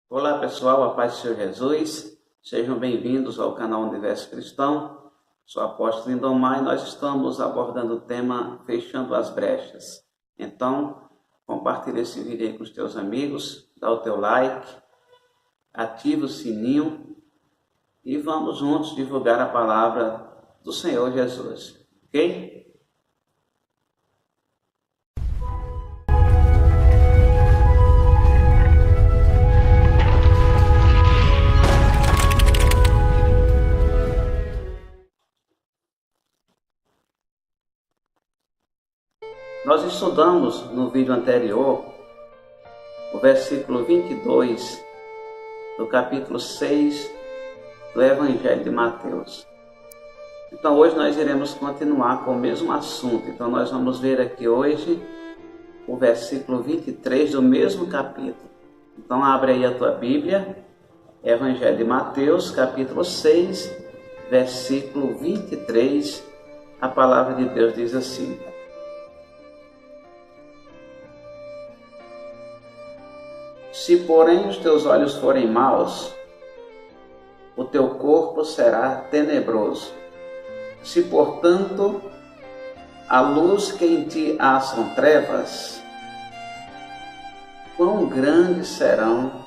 Olá pessoal, a paz do Senhor Jesus, sejam bem-vindos ao canal Universo Cristão. Sou o apóstolo Lindomar e nós estamos abordando o tema Fechando as Brechas. Então, compartilha esse vídeo aí com os teus amigos, dá o teu like, ativa o sininho e vamos juntos divulgar a palavra do Senhor Jesus, ok? Nós estudamos no vídeo anterior o versículo 22 do capítulo 6 do Evangelho de Mateus. Então hoje nós iremos continuar com o mesmo assunto. Então nós vamos ver aqui hoje o versículo 23 do mesmo capítulo. Então abre aí a tua Bíblia, Evangelho de Mateus, capítulo 6, versículo 23. A palavra de Deus diz assim: Se, porém, os teus olhos forem maus, o teu corpo será tenebroso. Se, portanto, a luz que em ti há são trevas, quão grandes serão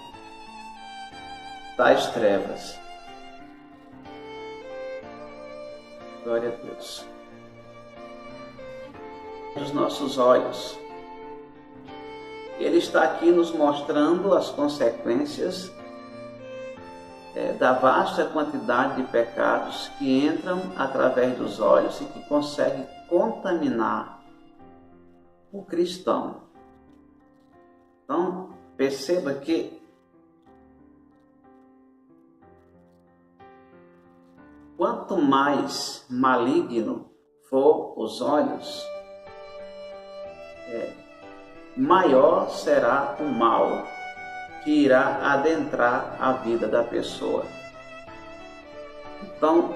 tais trevas? Glória a Deus. Os nossos olhos. Ele está aqui nos mostrando as consequências da vasta quantidade de pecados que entram através dos olhos e que conseguem contaminar o cristão. Então, perceba que quanto mais maligno for os olhos, maior será o mal que irá adentrar a vida da pessoa. Então,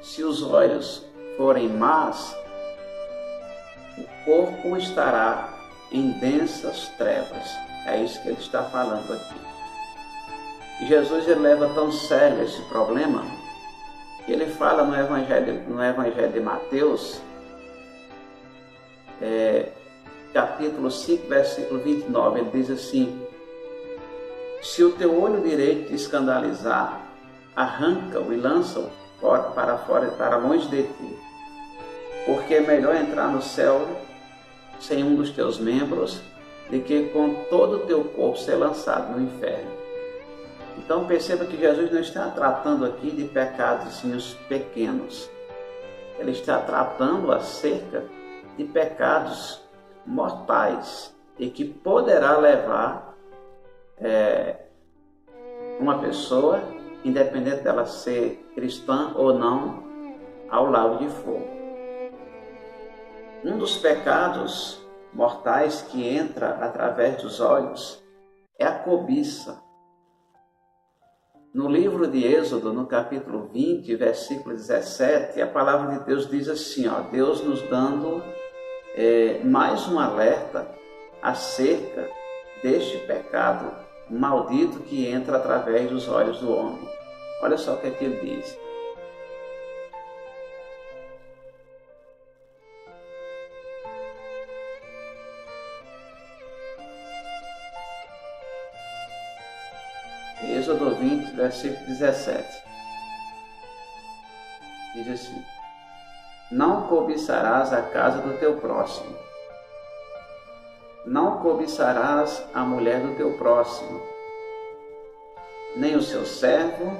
se os olhos forem más, o corpo estará em densas trevas. É isso que ele está falando aqui. E Jesus ele leva tão sério esse problema que ele fala no Evangelho de Mateus, capítulo 5, versículo 29, ele diz assim: se o teu olho direito te escandalizar, arranca-o e lança-o para fora, para longe de ti, porque é melhor entrar no céu sem um dos teus membros do que com todo o teu corpo ser lançado no inferno. Então perceba que Jesus não está tratando aqui de pecados pequenos, ele está tratando acerca de pecados mortais e que poderá levar uma pessoa, independente dela ser cristã ou não, ao lago de fogo. Um dos pecados mortais que entra através dos olhos é a cobiça. No livro de Êxodo, no capítulo 20, versículo 17, a palavra de Deus diz assim, Deus nos dando mais um alerta acerca deste pecado maldito que entra através dos olhos do homem. Olha só o que é que ele diz. Êxodo 20, versículo 17. Diz assim: não cobiçarás a casa do teu próximo. Não cobiçarás a mulher do teu próximo, nem o seu servo,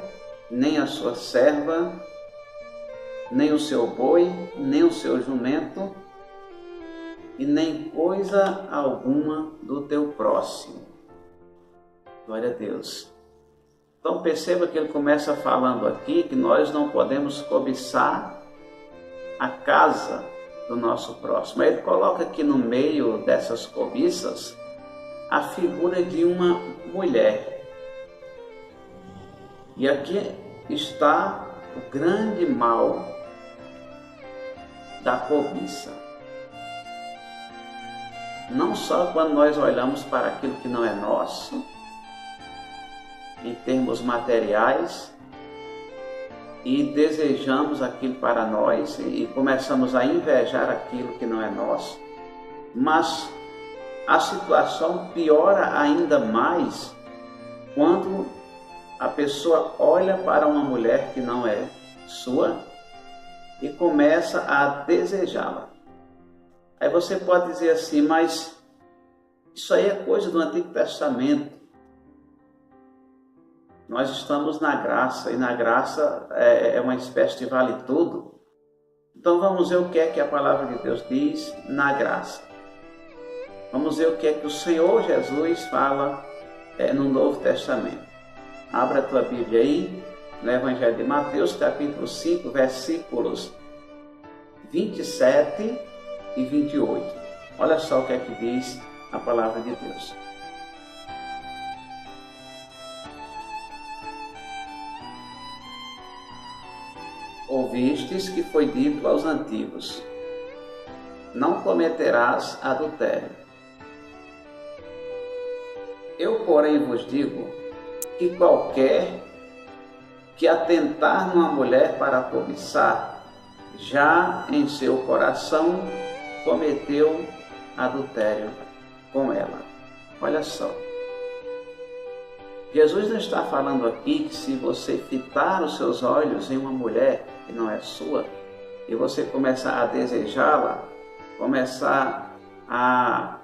nem a sua serva, nem o seu boi, nem o seu jumento, e nem coisa alguma do teu próximo. Glória a Deus. Então perceba que ele começa falando aqui que nós não podemos cobiçar a casa do nosso próximo. Ele coloca aqui no meio dessas cobiças a figura de uma mulher. E aqui está o grande mal da cobiça. não só quando nós olhamos para aquilo que não é nosso, em termos materiais, e desejamos aquilo para nós e começamos a invejar aquilo que não é nosso, mas a situação piora ainda mais quando a pessoa olha para uma mulher que não é sua e começa a desejá-la. Aí você pode dizer assim, mas isso aí é coisa do Antigo Testamento. Nós estamos na graça, e na graça é uma espécie de vale tudo. Então vamos ver o que é que a palavra de Deus diz na graça. Vamos ver o que é que o Senhor Jesus fala no Novo Testamento. Abra a tua Bíblia aí, no Evangelho de Mateus, capítulo 5, versículos 27 e 28. Olha só o que é que diz a palavra de Deus. Ouvistes que foi dito aos antigos: não cometerás adultério. Eu, porém, vos digo que qualquer que atentar numa mulher para cobiçar, já em seu coração cometeu adultério com ela. Olha só. Jesus não está falando aqui que se você fitar os seus olhos em uma mulher que não é sua, e você começar a desejá-la, começar a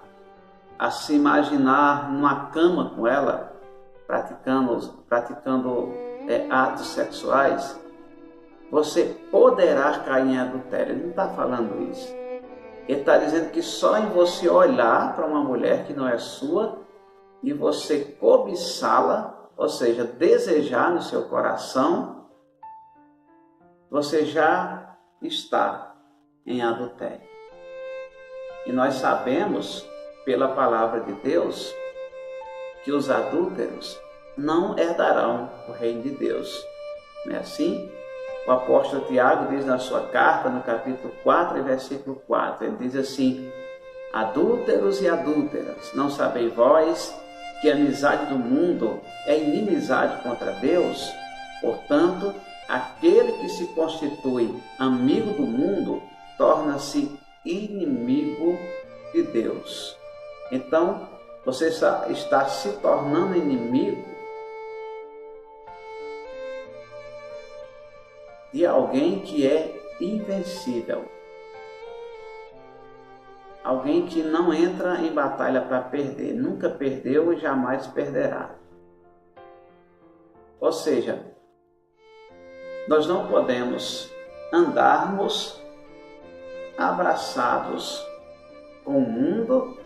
se imaginar numa cama com ela, praticando atos sexuais, você poderá cair em adultério. Ele não está falando isso. Ele está dizendo que só em você olhar para uma mulher que não é sua e você cobiçá-la, ou seja, desejar no seu coração, você já está em adultério. E nós sabemos, pela palavra de Deus, que os adúlteros não herdarão o reino de Deus. Não é assim? O apóstolo Tiago diz na sua carta, no capítulo 4, versículo 4, ele diz assim: adúlteros e adúlteras, não sabeis vós que a amizade do mundo é inimizade contra Deus? Portanto, aquele que se constitui amigo do mundo torna-se inimigo de Deus. Então, você está se tornando inimigo de alguém que é invencível. Alguém que não entra em batalha para perder, nunca perdeu e jamais perderá. Ou seja, nós não podemos andarmos abraçados com o mundo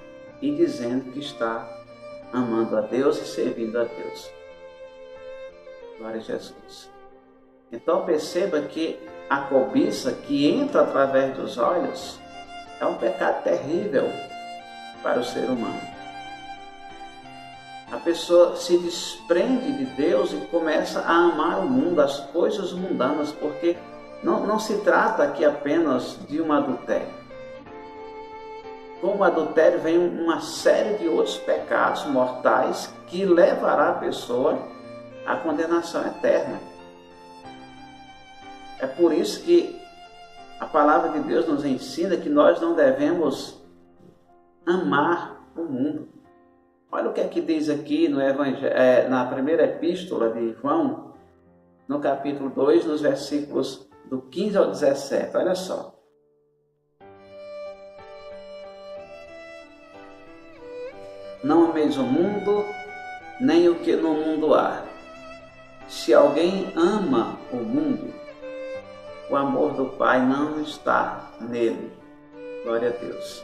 e dizendo que está amando a Deus e servindo a Deus. Glória a Jesus. Então perceba que a cobiça que entra através dos olhos é um pecado terrível para o ser humano. A pessoa se desprende de Deus e começa a amar o mundo, as coisas mundanas, porque não se trata aqui apenas de um adultério. Com o adultério vem uma série de outros pecados mortais que levará a pessoa à condenação eterna. É por isso que a palavra de Deus nos ensina que nós não devemos amar o mundo. Olha o que é que diz aqui no na primeira epístola de João, no capítulo 2, nos versículos do 15 ao 17. Olha só. Não ameis o mundo, nem o que no mundo há. Se alguém ama o mundo, o amor do Pai não está nele. Glória a Deus.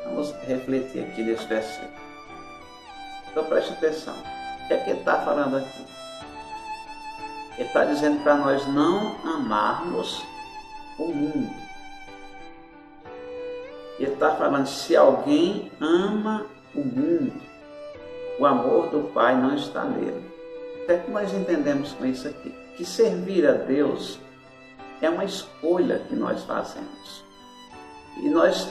Vamos refletir aqui nesse versículo. Então preste atenção. O que é que ele está falando aqui? Ele está dizendo para nós não amarmos o mundo. Ele está falando, se alguém ama o mundo, o amor do Pai não está nele. O que é que nós entendemos com isso aqui? Que servir a Deus é uma escolha que nós fazemos. E nós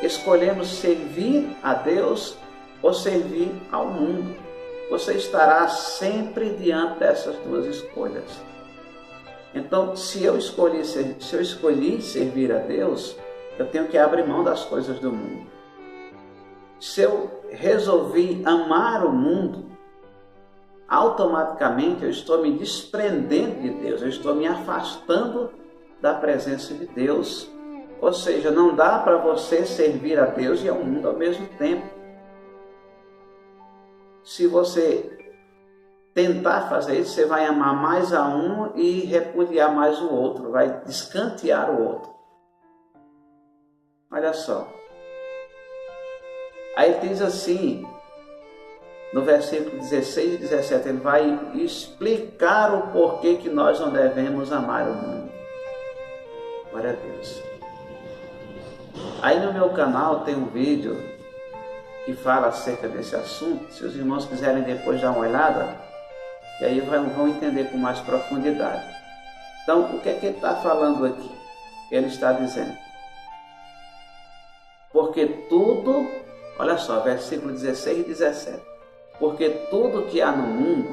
escolhemos servir a Deus ou servir ao mundo. Você estará sempre diante dessas duas escolhas. Então, se eu escolhi servir a Deus, eu tenho que abrir mão das coisas do mundo. Se eu resolvi amar o mundo, automaticamente eu estou me desprendendo de Deus, eu estou me afastando da presença de Deus. Ou seja, não dá para você servir a Deus e ao mundo ao mesmo tempo. Se você tentar fazer isso, você vai amar mais a um e repudiar mais o outro, vai descantear o outro. Olha só. Aí diz assim, no versículo 16 e 17, ele vai explicar o porquê que nós não devemos amar o mundo. Glória a Deus. Aí no meu canal tem um vídeo que fala acerca desse assunto. Se os irmãos quiserem depois dar uma olhada, e aí vão entender com mais profundidade. Então, o que é que ele está falando aqui? Ele está dizendo, porque tudo, olha só, versículo 16 e 17, porque tudo que há no mundo,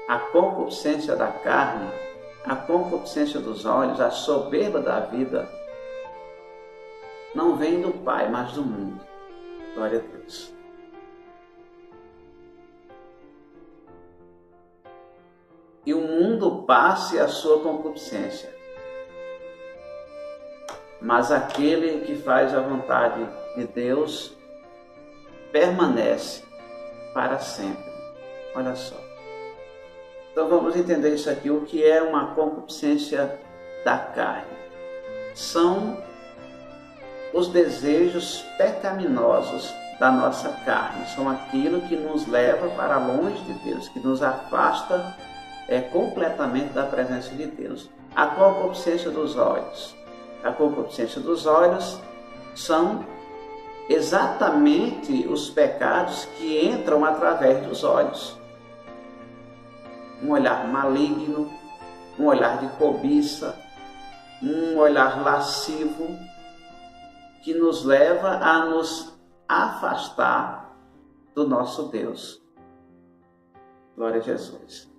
a concupiscência da carne, a concupiscência dos olhos, a soberba da vida, não vem do Pai, mas do mundo. Glória a Deus. E o mundo passe a sua concupiscência, mas aquele que faz a vontade de Deus permanece para sempre. Olha só. Então vamos entender isso aqui. O que é uma concupiscência da carne? São os desejos pecaminosos da nossa carne. São aquilo que nos leva para longe de Deus, que nos afasta completamente da presença de Deus. A concupiscência dos olhos. A concupiscência dos olhos são exatamente os pecados que entram através dos olhos. Um olhar maligno, um olhar de cobiça, um olhar lascivo, que nos leva a nos afastar do nosso Deus. Glória a Jesus.